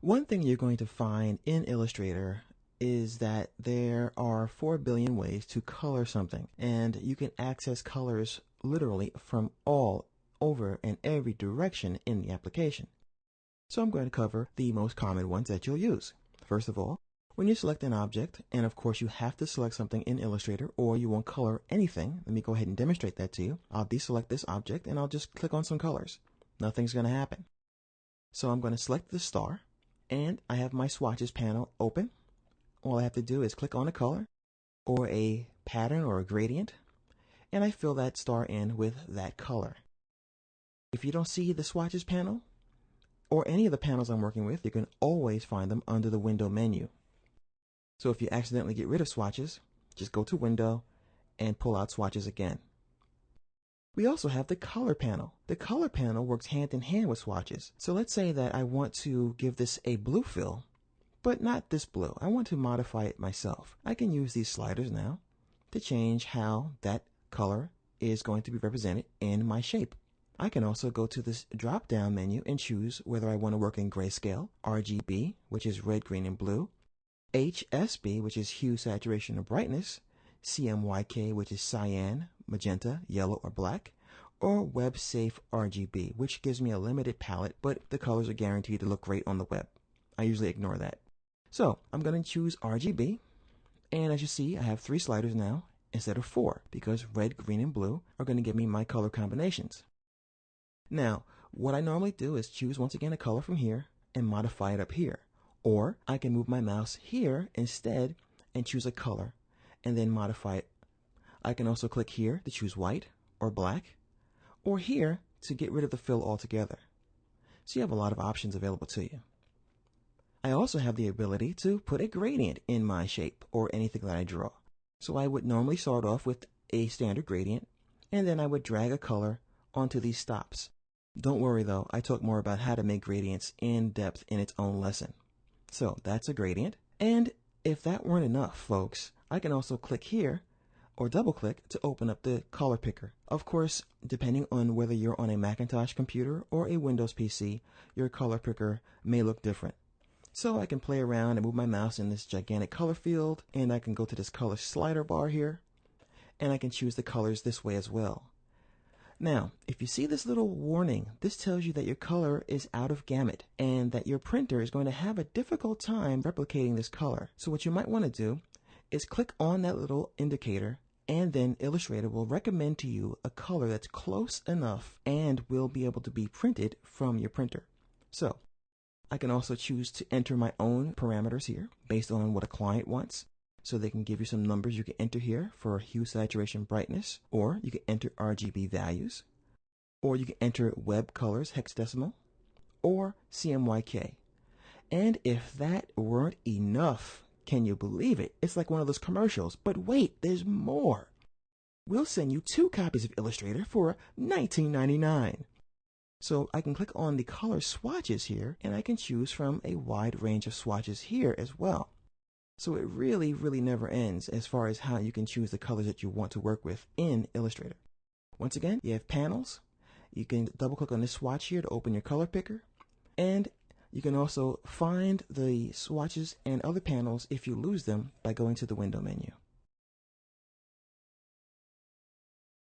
One thing you're going to find in Illustrator is that there are 4 billion ways to color something, and you can access colors literally from all over and every direction in the application. So I'm going to cover the most common ones that you'll use. First of all, when you select an object, and of course you have to select something in Illustrator or you won't color anything. Let me go ahead and demonstrate that to you. I'll deselect this object and I'll just click on some colors. Nothing's going to happen. So I'm going to select the star, and I have my swatches panel open. All I have to do is click on a color or a pattern or a gradient, and I fill that star in with that color. If you don't see the swatches panel or any of the panels I'm working with, you can always find them under the window menu. So if you accidentally get rid of swatches, just go to Window and pull out swatches again. We also have the color panel. The color panel works hand in hand with swatches. So let's say that I want to give this a blue fill, but not this blue. I want to modify it myself. I can use these sliders now to change how that color is going to be represented in my shape. I can also go to this drop down menu and choose whether I want to work in grayscale, RGB, which is red, green, and blue, HSB, which is hue, saturation, or brightness, CMYK, which is cyan, magenta, yellow, or black, or web safe RGB, which gives me a limited palette, but the colors are guaranteed to look great on the web. I usually ignore that. So I'm going to choose RGB, and as you see, I have 3 sliders now instead of 4, because red, green, and blue are going to give me my color combinations. Now, what I normally do is choose once again a color from here and modify it up here. Or I can move my mouse here instead and choose a color and then modify it. I can also click here to choose white or black, or here to get rid of the fill altogether. So you have a lot of options available to you. I also have the ability to put a gradient in my shape or anything that I draw. So I would normally start off with a standard gradient, and then I would drag a color onto these stops. Don't worry though, I talk more about how to make gradients in depth in its own lesson. So that's a gradient. And if that weren't enough, folks, I can also click here or double click to open up the color picker. Of course, depending on whether you're on a Macintosh computer or a Windows PC, your color picker may look different. So I can play around and move my mouse in this gigantic color field, and I can go to this color slider bar here, and I can choose the colors this way as well. Now, if you see this little warning, this tells you that your color is out of gamut and that your printer is going to have a difficult time replicating this color. So what you might want to do is click on that little indicator, and then Illustrator will recommend to you a color that's close enough and will be able to be printed from your printer. So I can also choose to enter my own parameters here based on what a client wants. So they can give you some numbers you can enter here for hue, saturation, brightness, or you can enter RGB values, or you can enter web colors, hexadecimal, or CMYK. And if that weren't enough, can you believe it? It's like one of those commercials, but wait, there's more. We'll send you 2 copies of Illustrator for $19.99. So I can click on the color swatches here, and I can choose from a wide range of swatches here as well. So it really, really never ends as far as how you can choose the colors that you want to work with in Illustrator. Once again, you have panels. You can double click on this swatch here to open your color picker. And you can also find the swatches and other panels if you lose them by going to the window menu.